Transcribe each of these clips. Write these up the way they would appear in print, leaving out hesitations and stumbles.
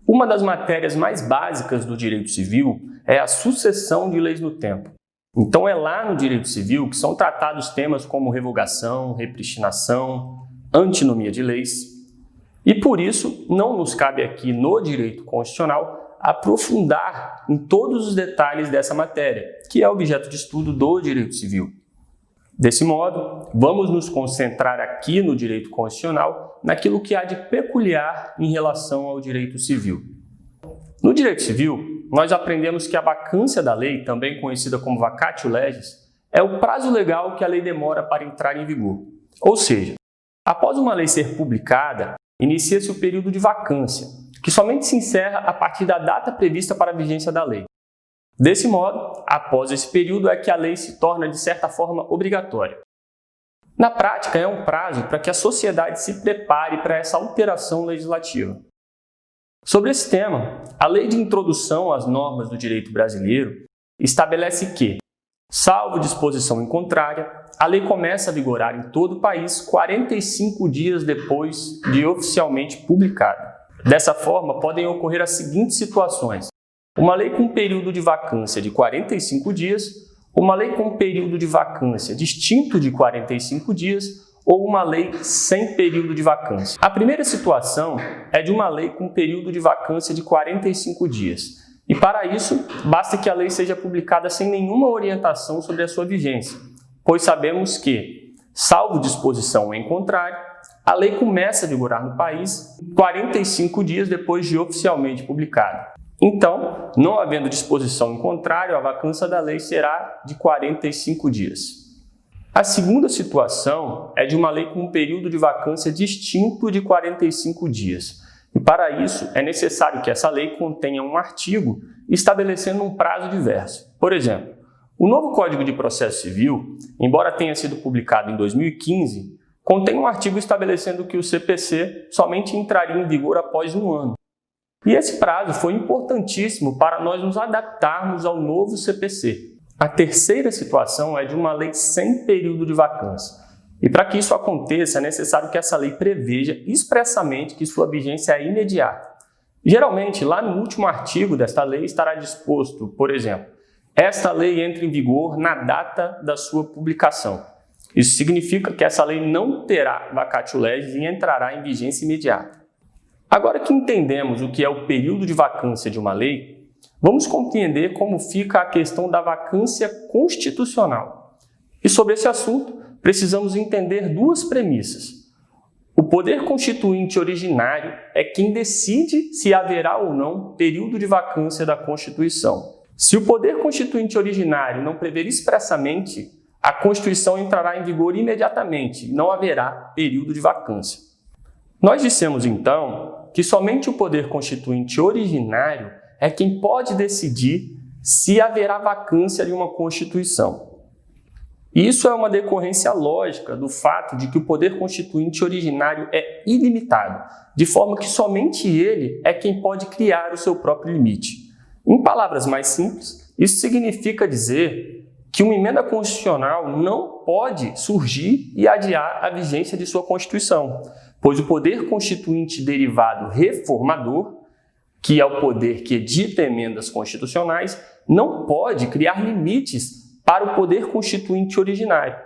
Uma das matérias mais básicas do direito civil é a sucessão de leis no tempo. Então é lá no direito civil que são tratados temas como revogação, repristinação, antinomia de leis. E por isso não nos cabe aqui no direito constitucional aprofundar em todos os detalhes dessa matéria, que é objeto de estudo do direito civil. Desse modo, vamos nos concentrar aqui no direito constitucional naquilo que há de peculiar em relação ao direito civil. No direito civil, nós aprendemos que a vacância da lei, também conhecida como vacatio legis, é o prazo legal que a lei demora para entrar em vigor. Ou seja, após uma lei ser publicada, inicia-se o período de vacância, que somente se encerra a partir da data prevista para a vigência da lei. Desse modo, após esse período é que a lei se torna, de certa forma, obrigatória. Na prática, é um prazo para que a sociedade se prepare para essa alteração legislativa. Sobre esse tema, a Lei de Introdução às Normas do Direito Brasileiro estabelece que, salvo disposição em contrária, a lei começa a vigorar em todo o país 45 dias depois de oficialmente publicada. Dessa forma, podem ocorrer as seguintes situações: uma lei com período de vacância de 45 dias, uma lei com período de vacância distinto de 45 dias ou uma lei sem período de vacância. A primeira situação é de uma lei com período de vacância de 45 dias. E para isso, basta que a lei seja publicada sem nenhuma orientação sobre a sua vigência, pois sabemos que, salvo disposição em contrário, a lei começa a vigorar no país 45 dias depois de oficialmente publicada. Então, não havendo disposição em contrário, a vacância da lei será de 45 dias. A segunda situação é de uma lei com um período de vacância distinto de 45 dias. E para isso, é necessário que essa lei contenha um artigo estabelecendo um prazo diverso. Por exemplo, o novo Código de Processo Civil, embora tenha sido publicado em 2015, contém um artigo estabelecendo que o CPC somente entraria em vigor após um ano. E esse prazo foi importantíssimo para nós nos adaptarmos ao novo CPC. A terceira situação é de uma lei sem período de vacância. E para que isso aconteça, é necessário que essa lei preveja expressamente que sua vigência é imediata. Geralmente, lá no último artigo desta lei estará disposto, por exemplo, esta lei entra em vigor na data da sua publicação. Isso significa que essa lei não terá vacatio legis e entrará em vigência imediata. Agora que entendemos o que é o período de vacância de uma lei, vamos compreender como fica a questão da vacância constitucional. E sobre esse assunto, precisamos entender duas premissas. O poder constituinte originário é quem decide se haverá ou não período de vacância da Constituição. Se o poder constituinte originário não prever expressamente, a Constituição entrará em vigor imediatamente e não haverá período de vacância. Nós dissemos, então, que somente o poder constituinte originário é quem pode decidir se haverá vacância de uma Constituição. Isso é uma decorrência lógica do fato de que o poder constituinte originário é ilimitado, de forma que somente ele é quem pode criar o seu próprio limite. Em palavras mais simples, isso significa dizer que uma emenda constitucional não pode surgir e adiar a vigência de sua Constituição, pois o poder constituinte derivado reformador, que é o poder que edita emendas constitucionais, não pode criar limites para o poder constituinte originário.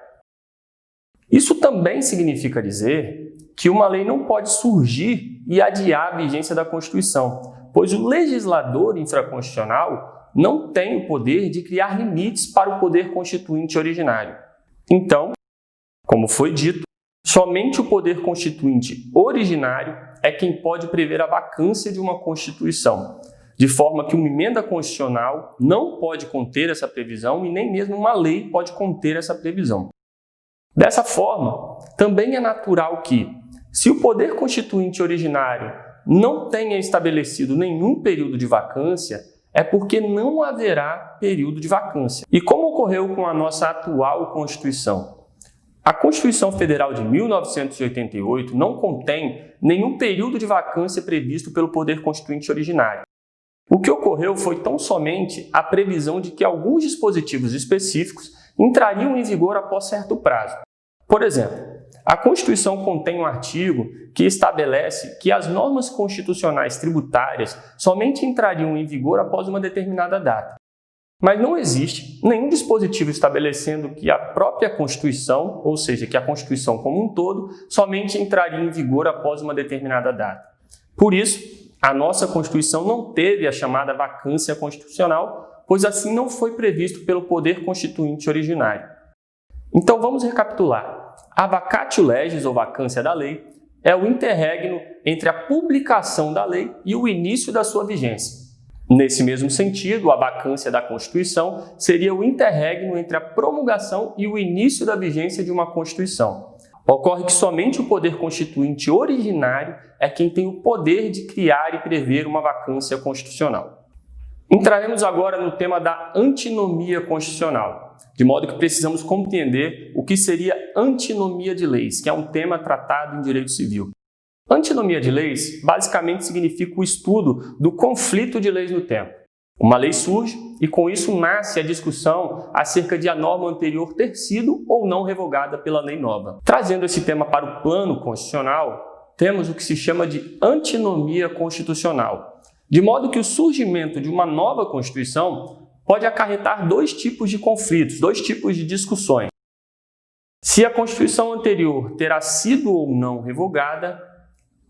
Isso também significa dizer que uma lei não pode surgir e adiar a vigência da Constituição, pois o legislador infraconstitucional não tem o poder de criar limites para o poder constituinte originário. Então, como foi dito, somente o poder constituinte originário é quem pode prever a vacância de uma Constituição, de forma que uma emenda constitucional não pode conter essa previsão e nem mesmo uma lei pode conter essa previsão. Dessa forma, também é natural que, se o poder constituinte originário não tenha estabelecido nenhum período de vacância, é porque não haverá período de vacância. E como ocorreu com a nossa atual Constituição? A Constituição Federal de 1988 não contém nenhum período de vacância previsto pelo poder constituinte originário. O que ocorreu foi tão somente a previsão de que alguns dispositivos específicos entrariam em vigor após certo prazo. Por exemplo, A Constituição contém um artigo que estabelece que as normas constitucionais tributárias somente entrariam em vigor após uma determinada data. Mas não existe nenhum dispositivo estabelecendo que a própria Constituição, ou seja, que a Constituição como um todo, somente entraria em vigor após uma determinada data. Por isso, a nossa Constituição não teve a chamada vacância constitucional, pois assim não foi previsto pelo poder constituinte originário. Então vamos recapitular. A vacatio legis, ou vacância da lei, é o interregno entre a publicação da lei e o início da sua vigência. Nesse mesmo sentido, a vacância da Constituição seria o interregno entre a promulgação e o início da vigência de uma Constituição. Ocorre que somente o poder constituinte originário é quem tem o poder de criar e prever uma vacância constitucional. Entraremos agora no tema da antinomia constitucional, de modo que precisamos compreender o que seria antinomia de leis, que é um tema tratado em direito civil. Antinomia de leis basicamente significa o estudo do conflito de leis no tempo. Uma lei surge e com isso nasce a discussão acerca de a norma anterior ter sido ou não revogada pela lei nova. Trazendo esse tema para o plano constitucional, temos o que se chama de antinomia constitucional, de modo que o surgimento de uma nova Constituição pode acarretar dois tipos de conflitos, dois tipos de discussões. Se a Constituição anterior terá sido ou não revogada,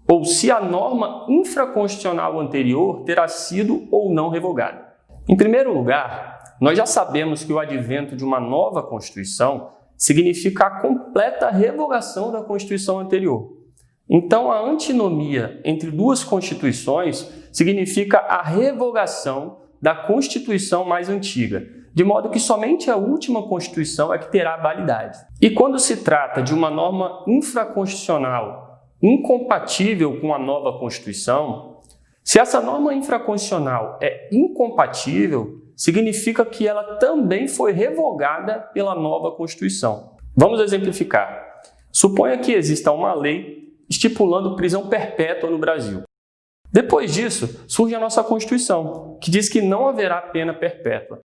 ou se a norma infraconstitucional anterior terá sido ou não revogada. Em primeiro lugar, nós já sabemos que o advento de uma nova Constituição significa a completa revogação da Constituição anterior. Então, a antinomia entre duas Constituições significa a revogação da Constituição mais antiga, de modo que somente a última Constituição é que terá validade. E quando se trata de uma norma infraconstitucional incompatível com a nova Constituição, se essa norma infraconstitucional é incompatível, significa que ela também foi revogada pela nova Constituição. Vamos exemplificar. Suponha que exista uma lei estipulando prisão perpétua no Brasil. Depois disso, surge a nossa Constituição, que diz que não haverá pena perpétua.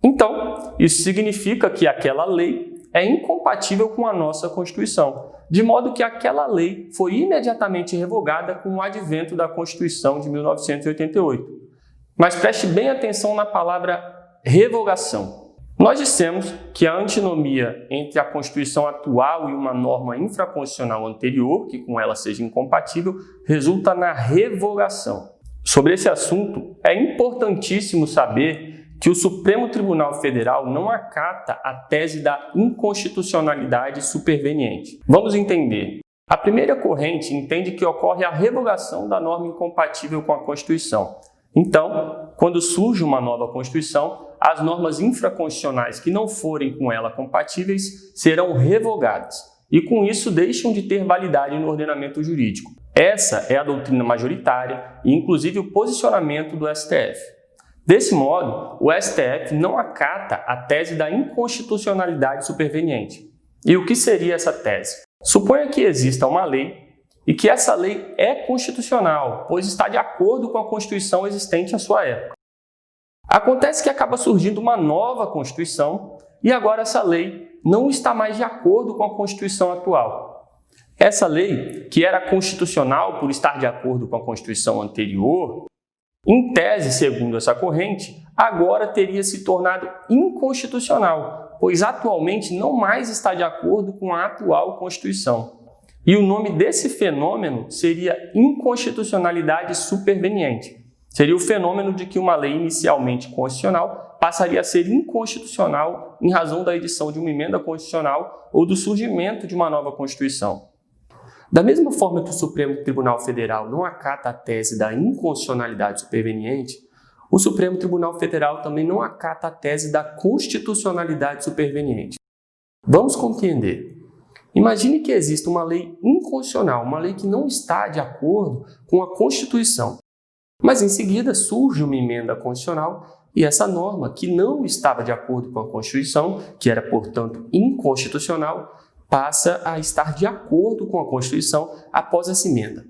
Então, isso significa que aquela lei é incompatível com a nossa Constituição, de modo que aquela lei foi imediatamente revogada com o advento da Constituição de 1988. Mas preste bem atenção na palavra revogação. Nós dissemos que a antinomia entre a Constituição atual e uma norma infraconstitucional anterior, que com ela seja incompatível, resulta na revogação. Sobre esse assunto, é importantíssimo saber que o Supremo Tribunal Federal não acata a tese da inconstitucionalidade superveniente. Vamos entender. A primeira corrente entende que ocorre a revogação da norma incompatível com a Constituição. Então, quando surge uma nova Constituição, as normas infraconstitucionais que não forem com ela compatíveis serão revogadas e, com isso, deixam de ter validade no ordenamento jurídico. Essa é a doutrina majoritária e, inclusive, o posicionamento do STF. Desse modo, o STF não acata a tese da inconstitucionalidade superveniente. E o que seria essa tese? Suponha que exista uma lei e que essa lei é constitucional, pois está de acordo com a Constituição existente à sua época. Acontece que acaba surgindo uma nova Constituição e agora essa lei não está mais de acordo com a Constituição atual. Essa lei, que era constitucional por estar de acordo com a Constituição anterior, em tese, segundo essa corrente, agora teria se tornado inconstitucional, pois atualmente não mais está de acordo com a atual Constituição. E o nome desse fenômeno seria inconstitucionalidade superveniente. Seria o fenômeno de que uma lei inicialmente constitucional passaria a ser inconstitucional em razão da edição de uma emenda constitucional ou do surgimento de uma nova Constituição. Da mesma forma que o Supremo Tribunal Federal não acata a tese da inconstitucionalidade superveniente, o Supremo Tribunal Federal também não acata a tese da constitucionalidade superveniente. Vamos compreender. Imagine que exista uma lei inconstitucional, uma lei que não está de acordo com a Constituição. Mas em seguida surge uma emenda constitucional e essa norma, que não estava de acordo com a Constituição, que era, portanto, inconstitucional, passa a estar de acordo com a Constituição após essa emenda.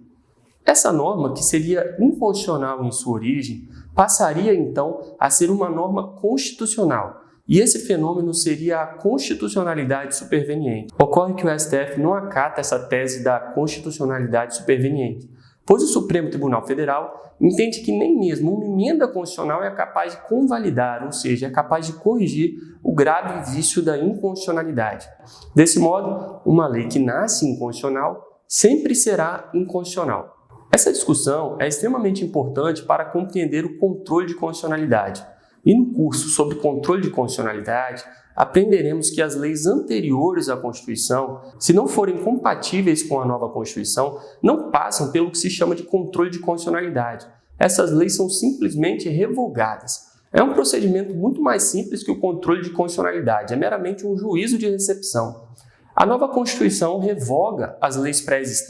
Essa norma, que seria inconstitucional em sua origem, passaria então a ser uma norma constitucional e esse fenômeno seria a constitucionalidade superveniente. Ocorre que o STF não acata essa tese da constitucionalidade superveniente, pois o Supremo Tribunal Federal entende que nem mesmo uma emenda constitucional é capaz de convalidar, ou seja, é capaz de corrigir o grave vício da inconstitucionalidade. Desse modo, uma lei que nasce inconstitucional sempre será inconstitucional. Essa discussão é extremamente importante para compreender o controle de constitucionalidade. E no curso sobre controle de constitucionalidade, aprenderemos que as leis anteriores à Constituição, se não forem compatíveis com a nova Constituição, não passam pelo que se chama de controle de constitucionalidade. Essas leis são simplesmente revogadas. É um procedimento muito mais simples que o controle de constitucionalidade, é meramente um juízo de recepção. A nova Constituição revoga as leis pré-existentes